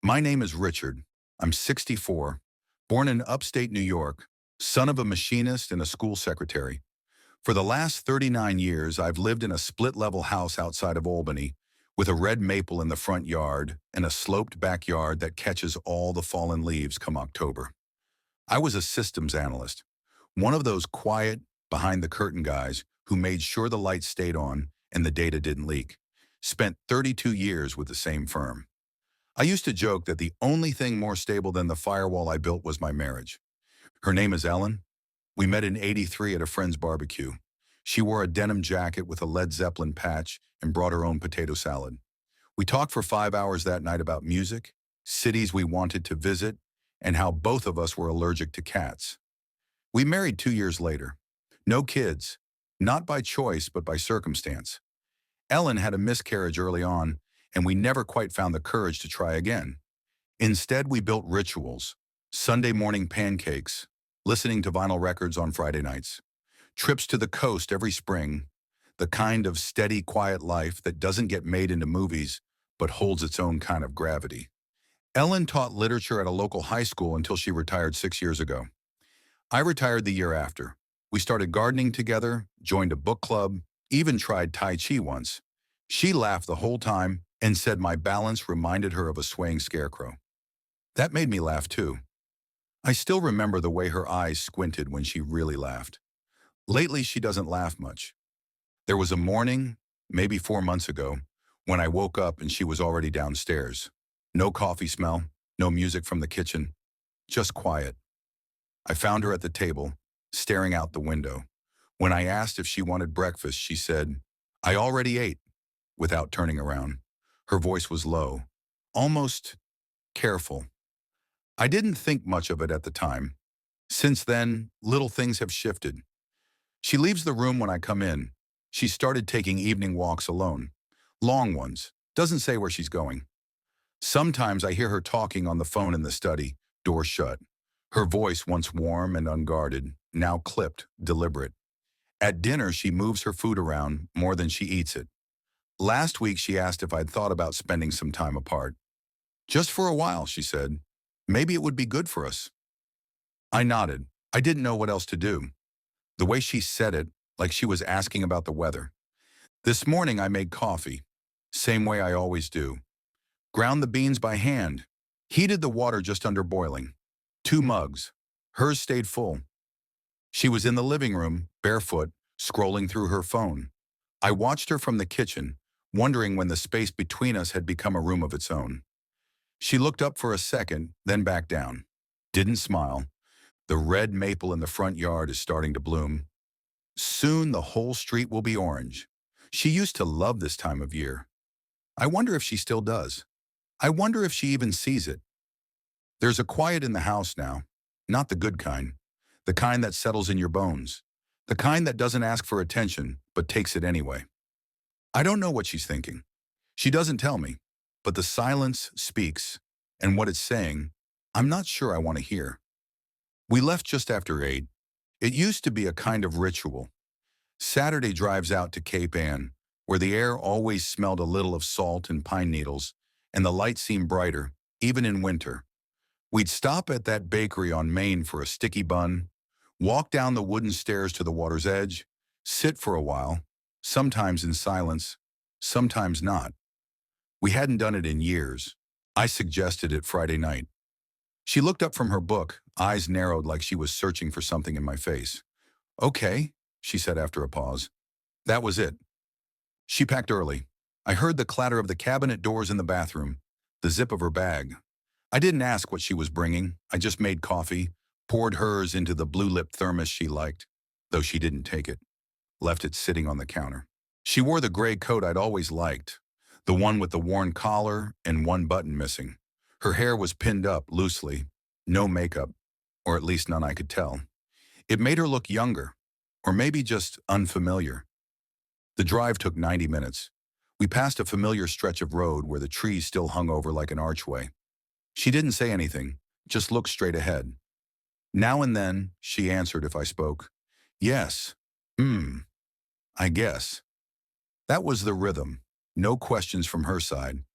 My name is Richard. I'm 64, born in upstate New York, son of a machinist and a school secretary. For the last 39 years, I've lived in a split-level house outside of Albany with a red maple in the front yard and a sloped backyard that catches all the fallen leaves come October. I was a systems analyst, one of those quiet, behind-the-curtain guys who made sure the lights stayed on and the data didn't leak. Spent 32 years with the same firm. I used to joke that the only thing more stable than the firewall I built was my marriage. Her name is Ellen. We met in '83 at a friend's barbecue. She wore a denim jacket with a Led Zeppelin patch and brought her own potato salad. We talked for 5 hours that night about music, cities we wanted to visit, and how both of us were allergic to cats. We married 2 years later. No kids, not by choice but by circumstance. Ellen had a miscarriage early on, and we never quite found the courage to try again. Instead, we built rituals: Sunday morning pancakes, listening to vinyl records on Friday nights, trips to the coast every spring, the kind of steady, quiet life that doesn't get made into movies but holds its own kind of gravity. Ellen taught literature at a local high school until she retired 6 years ago. I retired the year after. We started gardening together, joined a book club, even tried Tai Chi once. She laughed the whole time and said my balance reminded her of a swaying scarecrow. That made me laugh too. I still remember the way her eyes squinted when she really laughed. Lately, she doesn't laugh much. There was a morning, maybe 4 months ago, when I woke up and she was already downstairs. No coffee smell, no music from the kitchen, just quiet. I found her at the table, staring out the window. When I asked if she wanted breakfast, she said, "I already ate," without turning around. Her voice was low, almost careful. I didn't think much of it at the time. Since then, little things have shifted. She leaves the room when I come in. She started taking evening walks alone. Long ones. Doesn't say where she's going. Sometimes I hear her talking on the phone in the study, door shut. Her voice, once warm and unguarded, now clipped, deliberate. At dinner, she moves her food around more than she eats it. Last week, she asked if I'd thought about spending some time apart. "Just for a while," she said. "Maybe it would be good for us." I nodded. I didn't know what else to do. The way she said it, like she was asking about the weather. This morning, I made coffee. Same way I always do. Ground the beans by hand. Heated the water just under boiling. 2 mugs. Hers stayed full. She was in the living room, barefoot, scrolling through her phone. I watched her from the kitchen, wondering when the space between us had become a room of its own. She looked up for a second, then back down. Didn't smile. The red maple in the front yard is starting to bloom. Soon the whole street will be orange. She used to love this time of year. I wonder if she still does. I wonder if she even sees it. There's a quiet in the house now. Not the good kind. The kind that settles in your bones. The kind that doesn't ask for attention, but takes it anyway. I don't know what she's thinking. She doesn't tell me. But the silence speaks, and what it's saying, I'm not sure I want to hear. We left just after 8. It used to be a kind of ritual. Saturday drives out to Cape Ann, where the air always smelled a little of salt and pine needles, and the light seemed brighter, even in winter. We'd stop at that bakery on Main for a sticky bun, walk down the wooden stairs to the water's edge, sit for a while, sometimes in silence, sometimes not. We hadn't done it in years. I suggested it Friday night. She looked up from her book, eyes narrowed like she was searching for something in my face. "Okay," she said after a pause. That was it. She packed early. I heard the clatter of the cabinet doors in the bathroom, the zip of her bag. I didn't ask what she was bringing. I just made coffee, poured hers into the blue-lipped thermos she liked, though she didn't take it. Left it sitting on the counter. She wore the gray coat I'd always liked, the one with the worn collar and one button missing. Her hair was pinned up loosely, no makeup, or at least none I could tell. It made her look younger, or maybe just unfamiliar. The drive took 90 minutes. We passed a familiar stretch of road where the trees still hung over like an archway. She didn't say anything, just looked straight ahead. Now and then, she answered if I spoke. "Yes. I guess." That was the rhythm. No questions from her side.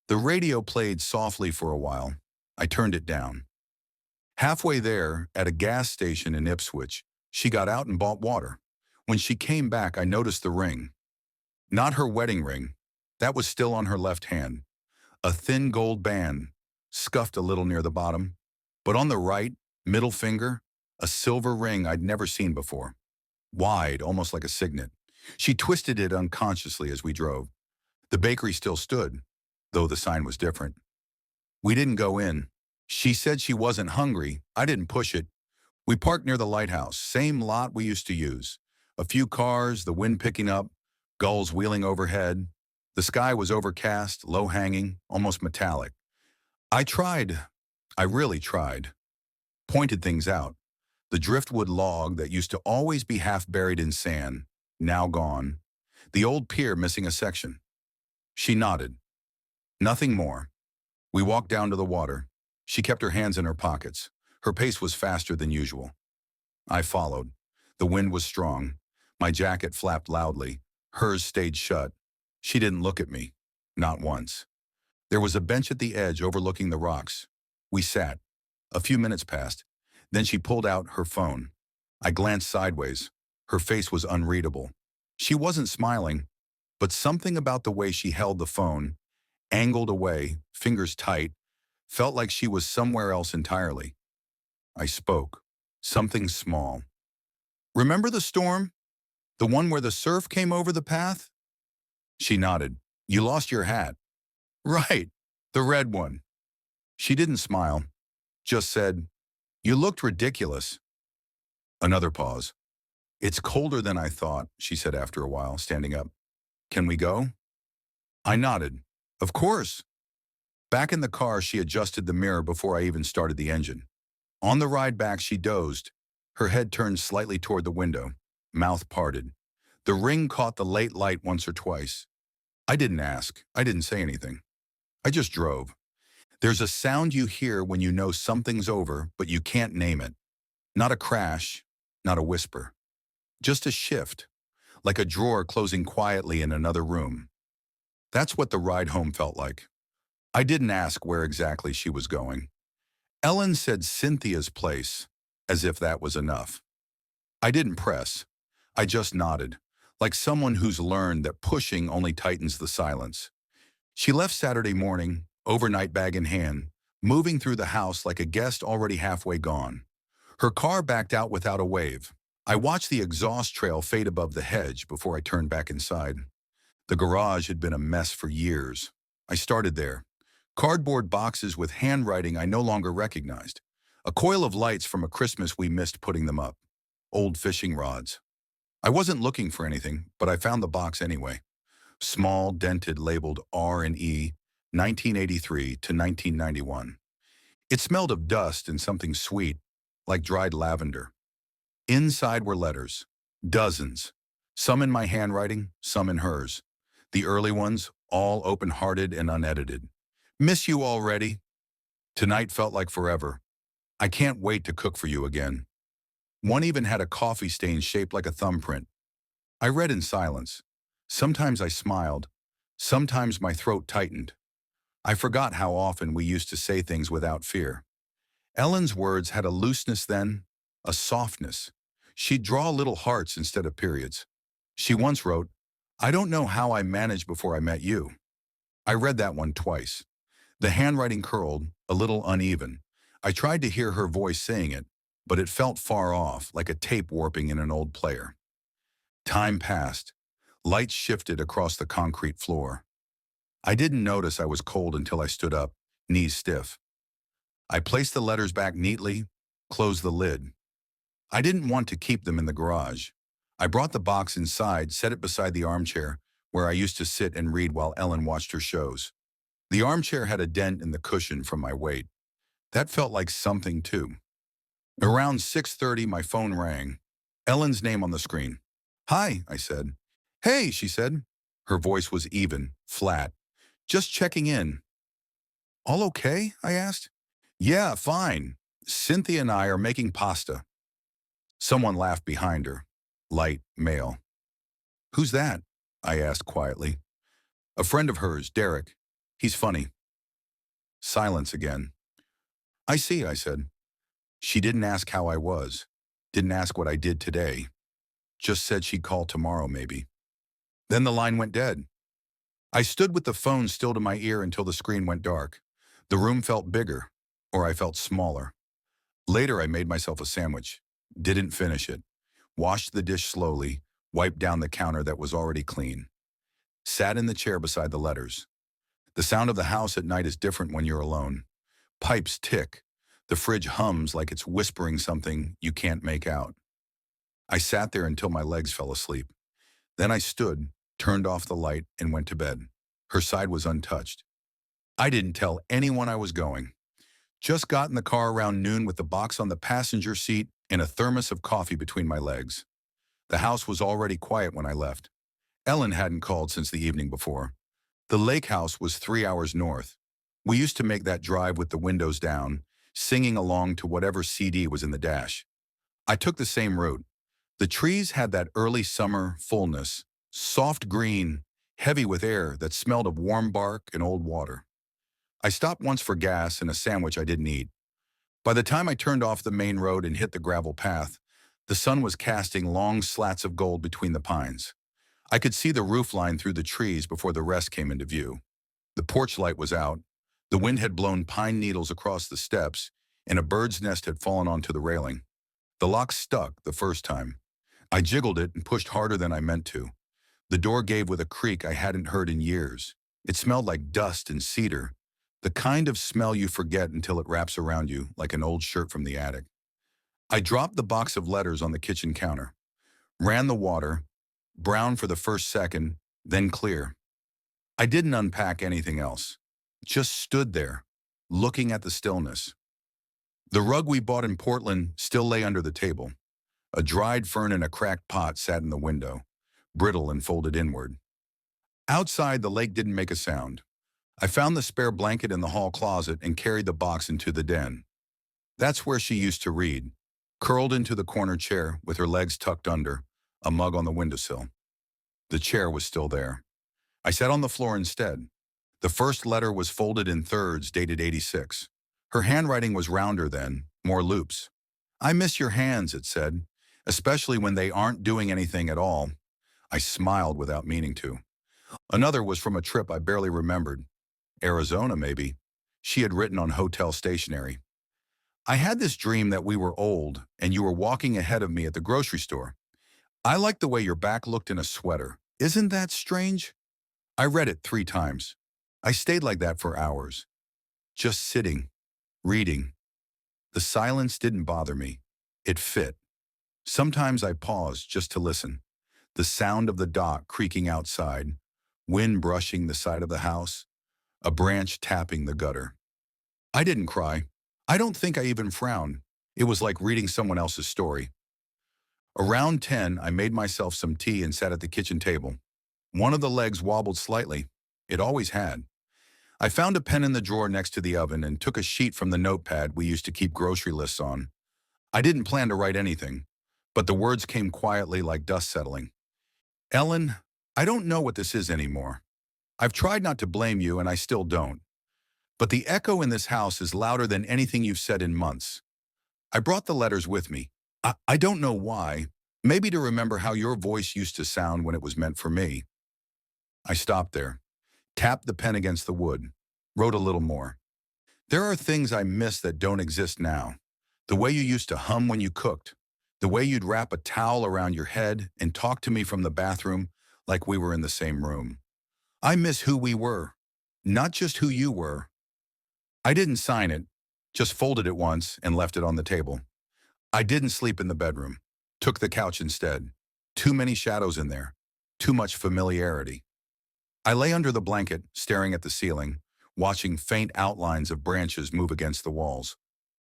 The radio played softly for a while. I turned it down. Halfway there, at a gas station in Ipswich, she got out and bought water. When she came back, I noticed the ring. Not her wedding ring. That was still on her left hand. A thin gold band, scuffed a little near the bottom. But on the right, middle finger, a silver ring I'd never seen before. Wide, almost like a signet. She twisted it unconsciously as we drove. The bakery still stood, though the sign was different. We didn't go in. She said she wasn't hungry. I didn't push it. We parked near the lighthouse, same lot we used to use. A few cars, the wind picking up, gulls wheeling overhead. The sky was overcast, low-hanging, almost metallic. I really tried. Pointed things out. The driftwood log that used to always be half buried in sand, now gone. The old pier missing a section. She nodded. Nothing more. We walked down to the water. She kept her hands in her pockets. Her pace was faster than usual. I followed. The wind was strong. My jacket flapped loudly. Hers stayed shut. She didn't look at me. Not once. There was a bench at the edge overlooking the rocks. We sat. A few minutes passed. Then she pulled out her phone. I glanced sideways. Her face was unreadable. She wasn't smiling, but something about the way she held the phone, angled away, fingers tight, felt like she was somewhere else entirely. I spoke. Something small. "Remember the storm? The one where the surf came over the path?" She nodded. "You lost your hat." "Right, the red one." She didn't smile, just said, "You looked ridiculous." Another pause. "It's colder than I thought," she said after a while, standing up. "Can we go?" I nodded. "Of course." Back in the car, she adjusted the mirror before I even started the engine. On the ride back, she dozed, her head turned slightly toward the window, mouth parted. The ring caught the late light once or twice. I didn't ask. I didn't say anything. I just drove. There's a sound you hear when you know something's over, but you can't name it. Not a crash, not a whisper. Just a shift, like a drawer closing quietly in another room. That's what the ride home felt like. I didn't ask where exactly she was going. Ellen said Cynthia's place, as if that was enough. I didn't press. I just nodded, like someone who's learned that pushing only tightens the silence. She left Saturday morning, overnight bag in hand, moving through the house like a guest already halfway gone. Her car backed out without a wave. I watched the exhaust trail fade above the hedge before I turned back inside. The garage had been a mess for years. I started there. Cardboard boxes with handwriting I no longer recognized. A coil of lights from a Christmas we missed putting them up. Old fishing rods. I wasn't looking for anything, but I found the box anyway. Small, dented, labeled R&E, 1983 to 1991. It smelled of dust and something sweet, like dried lavender. Inside were letters. Dozens. Some in my handwriting, some in hers. The early ones, all open-hearted and unedited. "Miss you already. Tonight felt like forever. I can't wait to cook for you again." One even had a coffee stain shaped like a thumbprint. I read in silence. Sometimes I smiled. Sometimes my throat tightened. I forgot how often we used to say things without fear. Ellen's words had a looseness then, a softness. She'd draw little hearts instead of periods. She once wrote, "I don't know how I managed before I met you." I read that one twice. The handwriting curled, a little uneven. I tried to hear her voice saying it, but it felt far off, like a tape warping in an old player. Time passed. Lights shifted across the concrete floor. I didn't notice I was cold until I stood up, knees stiff. I placed the letters back neatly, closed the lid. I didn't want to keep them in the garage. I brought the box inside, set it beside the armchair, where I used to sit and read while Ellen watched her shows. The armchair had a dent in the cushion from my weight. That felt like something, too. Around 6:30, my phone rang. Ellen's name on the screen. "Hi," I said. "Hey," she said. Her voice was even, flat. "Just checking in." "All okay?" I asked. "Yeah, fine. Cynthia and I are making pasta." Someone laughed behind her. Light, male. "Who's that?" I asked quietly. "A friend of hers, Derek. He's funny. Silence again. I see, I said. She didn't ask how I was. Didn't ask what I did today. Just said she'd call tomorrow, maybe. Then the line went dead. I stood with the phone still to my ear until the screen went dark. The room felt bigger, or I felt smaller. Later, I made myself a sandwich. Didn't finish it. Washed the dish slowly, wiped down the counter that was already clean. Sat in the chair beside the letters. The sound of the house at night is different when you're alone. Pipes tick. The fridge hums like it's whispering something you can't make out. I sat there until my legs fell asleep. Then I stood, turned off the light, and went to bed. Her side was untouched. I didn't tell anyone I was going. Just got in the car around noon with the box on the passenger seat and a thermos of coffee between my legs. The house was already quiet when I left. Ellen hadn't called since the evening before. The lake house was 3 hours north. We used to make that drive with the windows down, singing along to whatever CD was in the dash. I took the same route. The trees had that early summer fullness, soft green, heavy with air that smelled of warm bark and old water. I stopped once for gas and a sandwich I didn't eat. By the time I turned off the main road and hit the gravel path, the sun was casting long slats of gold between the pines. I could see the roofline through the trees before the rest came into view. The porch light was out, the wind had blown pine needles across the steps, and a bird's nest had fallen onto the railing. The lock stuck the first time. I jiggled it and pushed harder than I meant to. The door gave with a creak I hadn't heard in years. It smelled like dust and cedar, the kind of smell you forget until it wraps around you like an old shirt from the attic. I dropped the box of letters on the kitchen counter, ran the water, brown for the first second, then clear. I didn't unpack anything else, just stood there, looking at the stillness. The rug we bought in Portland still lay under the table. A dried fern in a cracked pot sat in the window, brittle and folded inward. Outside, the lake didn't make a sound. I found the spare blanket in the hall closet and carried the box into the den. That's where she used to read, curled into the corner chair with her legs tucked under, a mug on the windowsill. The chair was still there. I sat on the floor instead. The first letter was folded in thirds, dated '86. Her handwriting was rounder then, more loops. "I miss your hands," it said, "especially when they aren't doing anything at all." I smiled without meaning to. Another was from a trip I barely remembered. Arizona, maybe. She had written on hotel stationery. "I had this dream that we were old and you were walking ahead of me at the grocery store. I liked the way your back looked in a sweater. Isn't that strange?" I read it 3 times. I stayed like that for hours. Just sitting, reading. The silence didn't bother me. It fit. Sometimes I paused just to listen. The sound of the dock creaking outside, wind brushing the side of the house, a branch tapping the gutter. I didn't cry. I don't think I even frowned. It was like reading someone else's story. Around 10, I made myself some tea and sat at the kitchen table. One of the legs wobbled slightly. It always had. I found a pen in the drawer next to the oven and took a sheet from the notepad we used to keep grocery lists on. I didn't plan to write anything, but the words came quietly like dust settling. "Ellen, I don't know what this is anymore. I've tried not to blame you, and I still don't. But the echo in this house is louder than anything you've said in months. I brought the letters with me. I don't know why. Maybe to remember how your voice used to sound when it was meant for me." I stopped there, tapped the pen against the wood, wrote a little more. "There are things I miss that don't exist now. The way you used to hum when you cooked. The way you'd wrap a towel around your head and talk to me from the bathroom like we were in the same room. I miss who we were, not just who you were." I didn't sign it, just folded it once and left it on the table. I didn't sleep in the bedroom, took the couch instead. Too many shadows in there, too much familiarity. I lay under the blanket, staring at the ceiling, watching faint outlines of branches move against the walls.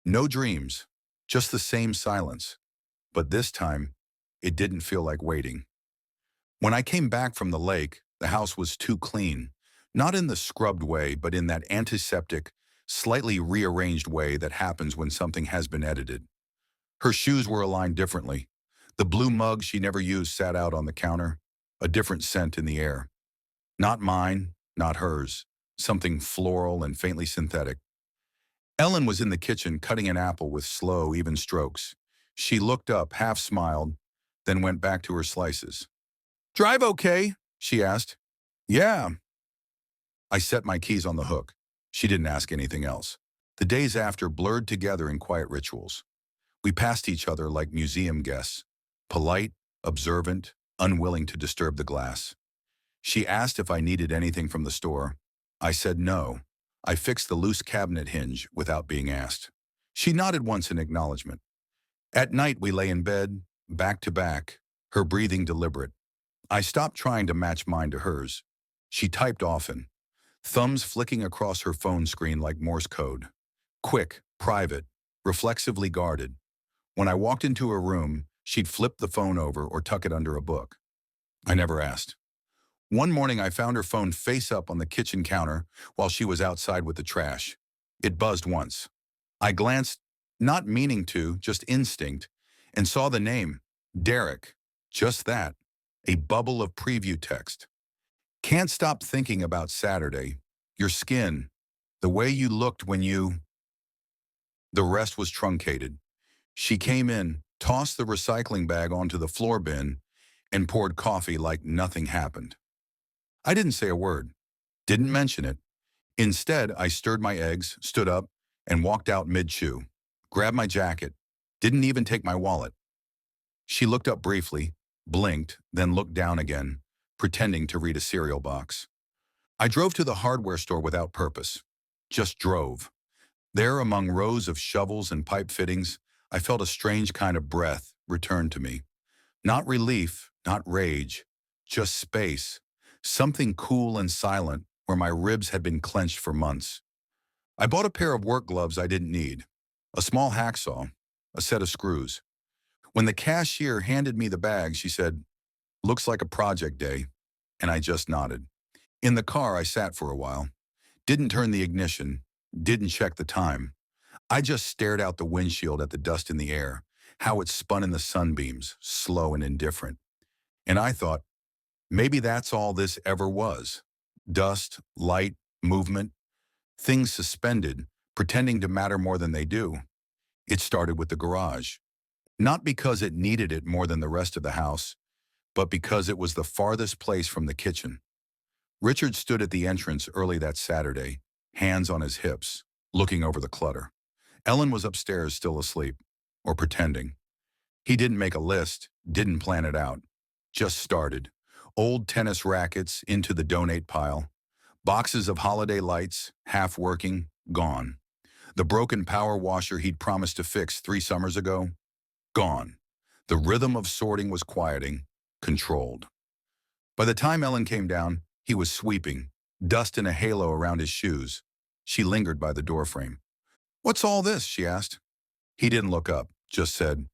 No dreams, just the same silence. But this time, it didn't feel like waiting. When I came back from the lake, the house was too clean, not in the scrubbed way, but in that antiseptic, slightly rearranged way that happens when something has been edited. Her shoes were aligned differently. The blue mug she never used sat out on the counter, a different scent in the air. Not mine, not hers, something floral and faintly synthetic. Ellen was in the kitchen cutting an apple with slow, even strokes. She looked up, half smiled, then went back to her slices. "Drive okay?" she asked. "Yeah." I set my keys on the hook. She didn't ask anything else. The days after blurred together in quiet rituals. We passed each other like museum guests, polite, observant, unwilling to disturb the glass. She asked if I needed anything from the store. I said no. I fixed the loose cabinet hinge without being asked. She nodded once in acknowledgement. At night, we lay in bed, back to back, her breathing deliberate. I stopped trying to match mine to hers. She typed often, thumbs flicking across her phone screen like Morse code. Quick, private, reflexively guarded. When I walked into her room, she'd flip the phone over or tuck it under a book. I never asked. One morning, I found her phone face up on the kitchen counter while she was outside with the trash. It buzzed once. I glanced, not meaning to, just instinct, and saw the name, Derek. Just that, a bubble of preview text. Can't stop thinking about Saturday, your skin, the way you looked when you... The rest was truncated. She came in, tossed the recycling bag onto the floor bin, and poured coffee like nothing happened. I didn't say a word, didn't mention it. Instead, I stirred my eggs, stood up, and walked out mid-chew. Grabbed my jacket, didn't even take my wallet. She looked up briefly, blinked, then looked down again, pretending to read a cereal box. I drove to the hardware store without purpose. Just drove. There, among rows of shovels and pipe fittings, I felt a strange kind of breath return to me. Not relief, not rage, just space. Something cool and silent where my ribs had been clenched for months. I bought a pair of work gloves I didn't need, a small hacksaw, a set of screws. When the cashier handed me the bag, she said, "Looks like a project day," and I just nodded. In the car, I sat for a while. Didn't turn the ignition, didn't check the time. I just stared out the windshield at the dust in the air, how it spun in the sunbeams, slow and indifferent. And I thought, maybe that's all this ever was. Dust, light, movement, things suspended, pretending to matter more than they do. It started with the garage. Not because it needed it more than the rest of the house, but because it was the farthest place from the kitchen. Richard stood at the entrance early that Saturday, hands on his hips, looking over the clutter. Ellen was upstairs still asleep, or pretending. He didn't make a list, didn't plan it out. Just started. Old tennis rackets into the donate pile. Boxes of holiday lights, half working, gone. The broken power washer he'd promised to fix 3 summers ago, gone. The rhythm of sorting was quieting, controlled. By the time Ellen came down, he was sweeping, dust in a halo around his shoes. She lingered by the doorframe. "What's all this?" she asked. He didn't look up, just said,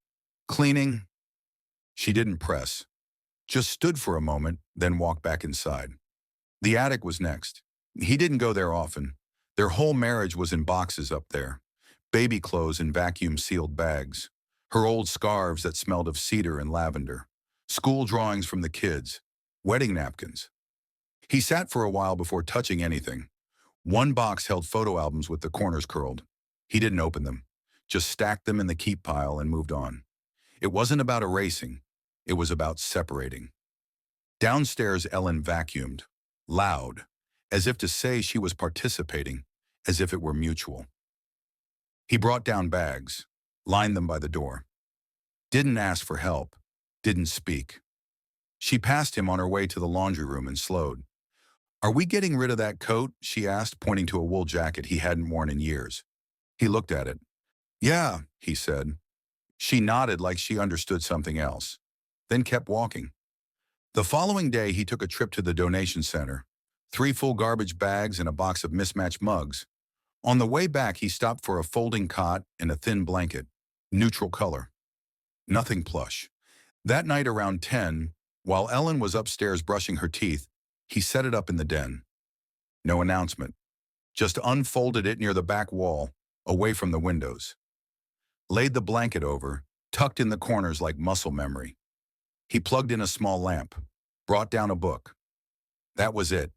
"Cleaning." She didn't press, just stood for a moment, then walked back inside. The attic was next. He didn't go there often. Their whole marriage was in boxes up there. Baby clothes in vacuum-sealed bags. Her old scarves that smelled of cedar and lavender. School drawings from the kids. Wedding napkins. He sat for a while before touching anything. One box held photo albums with the corners curled. He didn't open them, just stacked them in the keep pile and moved on. It wasn't about erasing. It was about separating. Downstairs, Ellen vacuumed, loud, as if to say she was participating, as if it were mutual. He brought down bags, lined them by the door. Didn't ask for help, didn't speak. She passed him on her way to the laundry room and slowed. "Are we getting rid of that coat?" she asked, pointing to a wool jacket he hadn't worn in years. He looked at it. "Yeah," he said. She nodded like she understood something else, then kept walking. The following day, he took a trip to the donation center. 3 full garbage bags and a box of mismatched mugs. On the way back, he stopped for a folding cot and a thin blanket, neutral color. Nothing plush. That night around 10, while Ellen was upstairs brushing her teeth, he set it up in the den. No announcement. Just unfolded it near the back wall, away from the windows. Laid the blanket over, tucked in the corners like muscle memory. He plugged in a small lamp, brought down a book. That was it.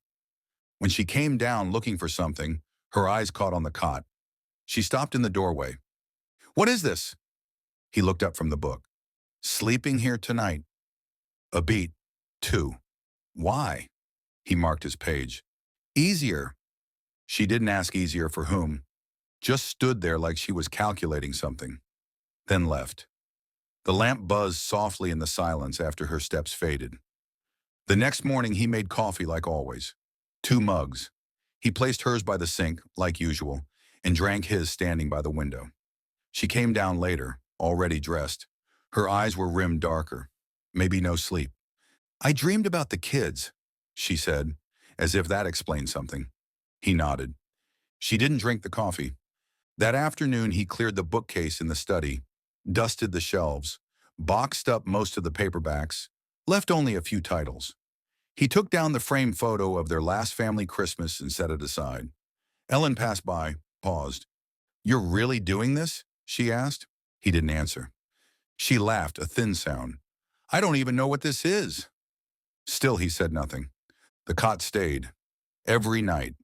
When she came down looking for something, her eyes caught on the cot. She stopped in the doorway. "What is this?" He looked up from the book. "Sleeping here tonight. A beat. 2. Why?" He marked his page. "Easier." She didn't ask easier for whom, just stood there like she was calculating something, then left. The lamp buzzed softly in the silence after her steps faded. The next morning he made coffee like always. 2 mugs. He placed hers by the sink, like usual, and drank his standing by the window. She came down later, already dressed. Her eyes were rimmed darker. Maybe no sleep. "I dreamed about the kids," she said, as if that explained something. He nodded. She didn't drink the coffee. That afternoon he cleared the bookcase in the study, dusted the shelves, boxed up most of the paperbacks, left only a few titles. He took down the framed photo of their last family Christmas and set it aside. Ellen passed by, paused. "You're really doing this?" she asked. He didn't answer. She laughed, a thin sound. "I don't even know what this is." Still he said nothing. The cot stayed. Every night.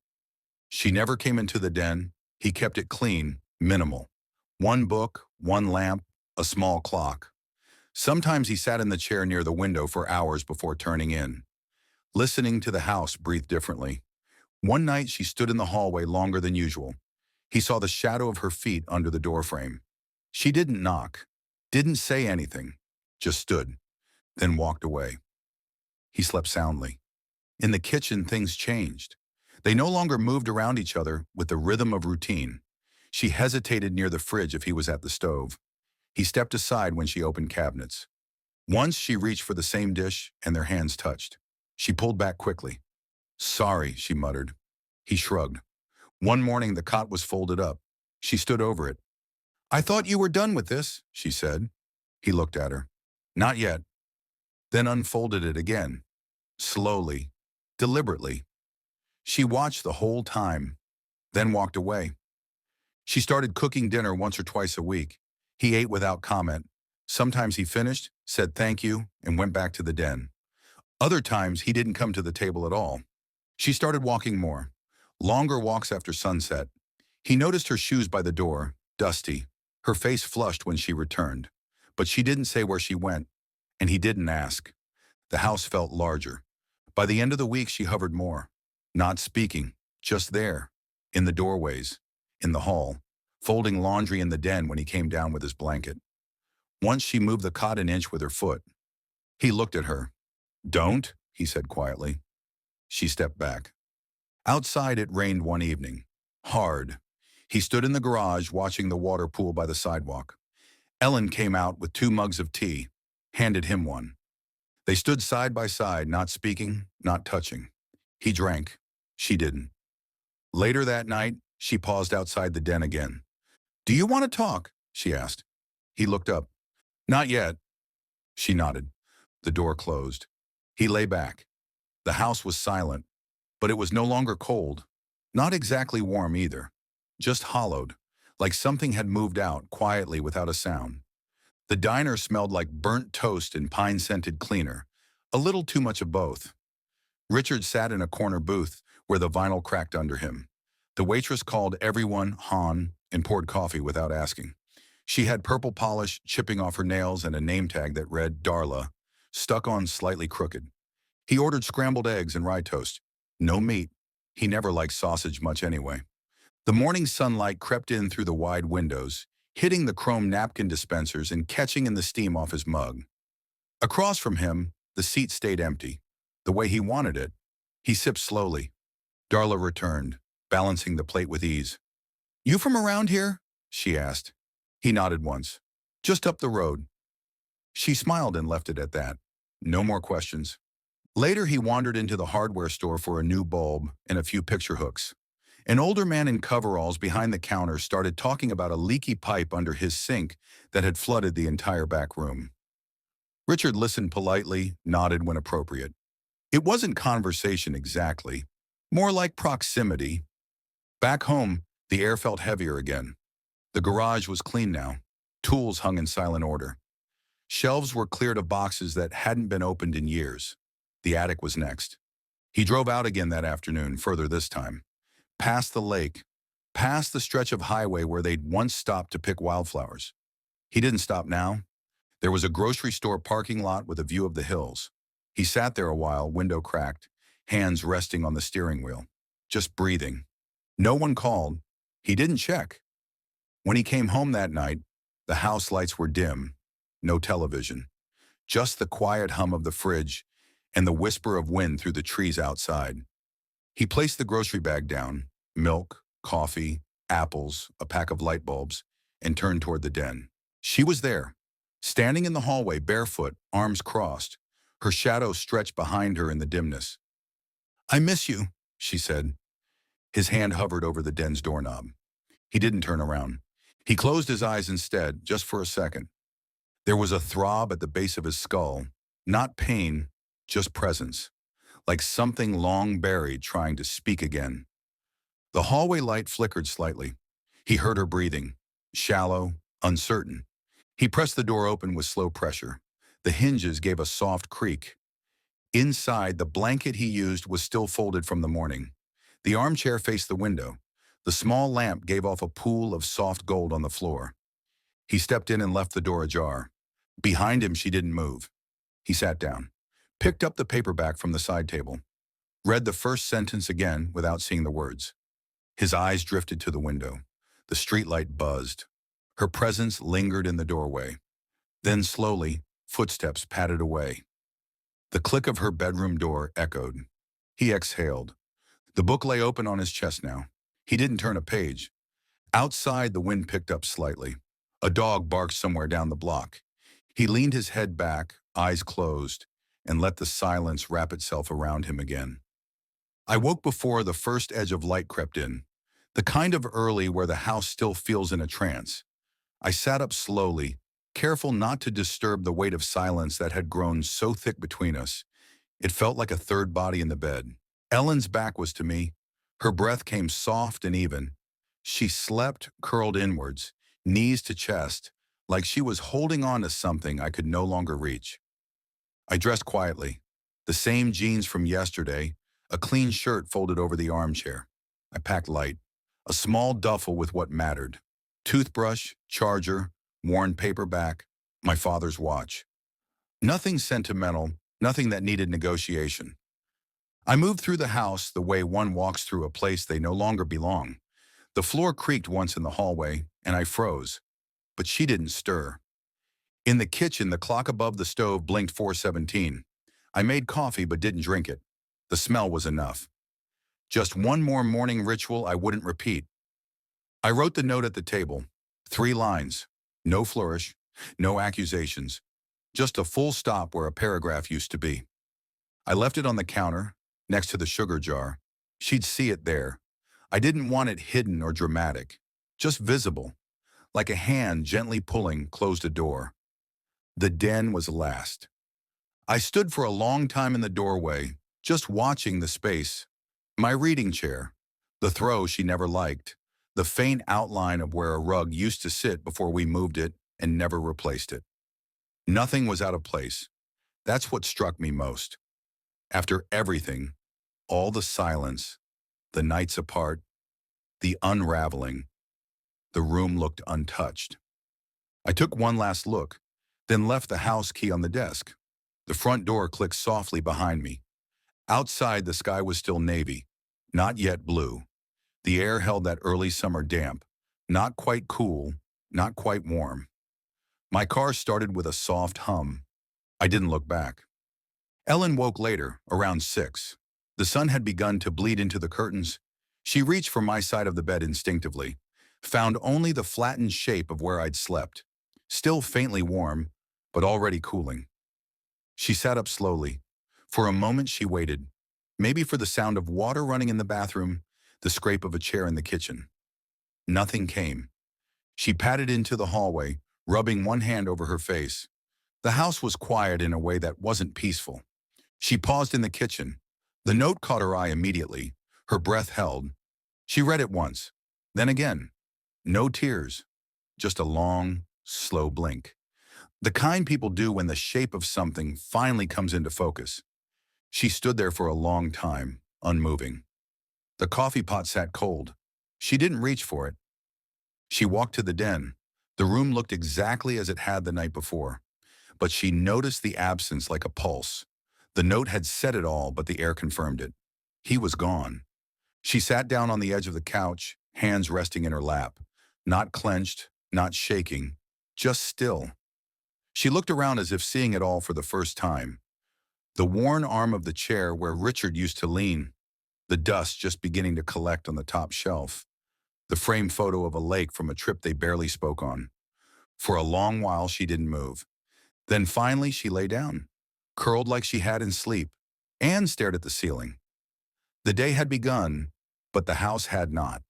She never came into the den. He kept it clean, minimal. 1 book, 1 lamp, a small clock. Sometimes he sat in the chair near the window for hours before turning in. Listening to the house breathe differently. One night she stood in the hallway longer than usual. He saw the shadow of her feet under the doorframe. She didn't knock, didn't say anything, just stood, then walked away. He slept soundly. In the kitchen, things changed. They no longer moved around each other with the rhythm of routine. She hesitated near the fridge if he was at the stove. He stepped aside when she opened cabinets. Once she reached for the same dish and their hands touched. She pulled back quickly. "Sorry," she muttered. He shrugged. One morning the cot was folded up. She stood over it. "I thought you were done with this," she said. He looked at her. "Not yet." Then unfolded it again. Slowly, deliberately. She watched the whole time, then walked away. She started cooking dinner once or twice a week. He ate without comment. Sometimes he finished, said thank you, and went back to the den. Other times he didn't come to the table at all. She started walking more. Longer walks after sunset. He noticed her shoes by the door, dusty. Her face flushed when she returned. But she didn't say where she went, and he didn't ask. The house felt larger. By the end of the week she hovered more. Not speaking, just there, in the doorways, in the hall, folding laundry in the den when he came down with his blanket. Once she moved the cot an inch with her foot. He looked at her. "Don't," he said quietly. She stepped back. Outside it rained one evening. Hard. He stood in the garage watching the water pool by the sidewalk. Ellen came out with 2 mugs of tea, handed him one. They stood side by side, not speaking, not touching. He drank. She didn't. Later that night, she paused outside the den again. "Do you want to talk?" she asked. He looked up. "Not yet." She nodded. The door closed. He lay back. The house was silent, but it was no longer cold. Not exactly warm either. Just hollowed, like something had moved out quietly without a sound. The diner smelled like burnt toast and pine-scented cleaner, a little too much of both. Richard sat in a corner booth where the vinyl cracked under him. The waitress called everyone Han and poured coffee without asking. She had purple polish chipping off her nails and a name tag that read Darla, stuck on slightly crooked. He ordered scrambled eggs and rye toast. No meat. He never liked sausage much anyway. The morning sunlight crept in through the wide windows, hitting the chrome napkin dispensers and catching in the steam off his mug. Across from him, the seat stayed empty, the way he wanted it. He sipped slowly. Darla returned, balancing the plate with ease. "You from around here?" she asked. He nodded once. "Just up the road." She smiled and left it at that. No more questions. Later he wandered into the hardware store for a new bulb and a few picture hooks. An older man in coveralls behind the counter started talking about a leaky pipe under his sink that had flooded the entire back room. Richard listened politely, nodded when appropriate. It wasn't conversation exactly, more like proximity. Back home, the air felt heavier again. The garage was clean now. Tools hung in silent order. Shelves were cleared of boxes that hadn't been opened in years. The attic was next. He drove out again that afternoon, further this time. Past the lake, past the stretch of highway where they'd once stopped to pick wildflowers. He didn't stop now. There was a grocery store parking lot with a view of the hills. He sat there a while, window cracked, hands resting on the steering wheel, just breathing. No one called. He didn't check. When he came home that night, the house lights were dim, no television, just the quiet hum of the fridge and the whisper of wind through the trees outside. He placed the grocery bag down, milk, coffee, apples, a pack of light bulbs, and turned toward the den. She was there, standing in the hallway, barefoot, arms crossed, her shadow stretched behind her in the dimness. "I miss you," she said. His hand hovered over the den's doorknob. He didn't turn around. He closed his eyes instead, just for a second. There was a throb at the base of his skull, not pain, just presence, like something long buried trying to speak again. The hallway light flickered slightly. He heard her breathing, shallow, uncertain. He pressed the door open with slow pressure. The hinges gave a soft creak. Inside, the blanket he used was still folded from the morning. The armchair faced the window. The small lamp gave off a pool of soft gold on the floor. He stepped in and left the door ajar. Behind him, she didn't move. He sat down, picked up the paperback from the side table, read the first sentence again without seeing the words. His eyes drifted to the window. The streetlight buzzed. Her presence lingered in the doorway. Then slowly, footsteps padded away. The click of her bedroom door echoed. He exhaled. The book lay open on his chest now. He didn't turn a page. Outside, the wind picked up slightly. A dog barked somewhere down the block. He leaned his head back, eyes closed, and let the silence wrap itself around him again. I woke before the first edge of light crept in, the kind of early where the house still feels in a trance. I sat up slowly, careful not to disturb the weight of silence that had grown so thick between us. It felt like a third body in the bed. Ellen's back was to me. Her breath came soft and even. She slept, curled inwards, knees to chest, like she was holding on to something I could no longer reach. I dressed quietly. The same jeans from yesterday, a clean shirt folded over the armchair. I packed light, a small duffel with what mattered. Toothbrush, charger, worn paperback, my father's watch. Nothing sentimental, nothing that needed negotiation. I moved through the house the way one walks through a place they no longer belong. The floor creaked once in the hallway, and I froze. But she didn't stir. In the kitchen, the clock above the stove blinked 4:17. I made coffee but didn't drink it. The smell was enough. Just one more morning ritual I wouldn't repeat. I wrote the note at the table. 3 lines. No flourish, no accusations. Just a full stop where a paragraph used to be. I left it on the counter, next to the sugar jar. She'd see it there. I didn't want it hidden or dramatic, just visible, like a hand gently pulling closed a door. The den was last. I stood for a long time in the doorway, just watching the space. My reading chair, the throw she never liked, the faint outline of where a rug used to sit before we moved it and never replaced it. Nothing was out of place. That's what struck me most. After everything, all the silence, the nights apart, the unraveling, the room looked untouched. I took one last look, then left the house key on the desk. The front door clicked softly behind me. Outside, the sky was still navy, not yet blue. The air held that early summer damp, not quite cool, not quite warm. My car started with a soft hum. I didn't look back. Ellen woke later, around 6. The sun had begun to bleed into the curtains. She reached for my side of the bed instinctively, found only the flattened shape of where I'd slept, still faintly warm, but already cooling. She sat up slowly. For a moment she waited, maybe for the sound of water running in the bathroom, the scrape of a chair in the kitchen. Nothing came. She padded into the hallway, rubbing one hand over her face. The house was quiet in a way that wasn't peaceful. She paused in the kitchen. The note caught her eye immediately. Her breath held. She read it once, then again. No tears, just a long, slow blink. The kind people do when the shape of something finally comes into focus. She stood there for a long time, unmoving. The coffee pot sat cold. She didn't reach for it. She walked to the den. The room looked exactly as it had the night before, but she noticed the absence like a pulse. The note had said it all, but the air confirmed it. He was gone. She sat down on the edge of the couch, hands resting in her lap. Not clenched, not shaking, just still. She looked around as if seeing it all for the first time. The worn arm of the chair where Richard used to lean, the dust just beginning to collect on the top shelf, the framed photo of a lake from a trip they barely spoke on. For a long while, she didn't move. Then finally, she lay down, curled like she had in sleep, and stared at the ceiling. The day had begun, but the house had not.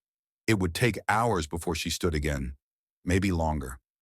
It would take hours before she stood again, maybe longer.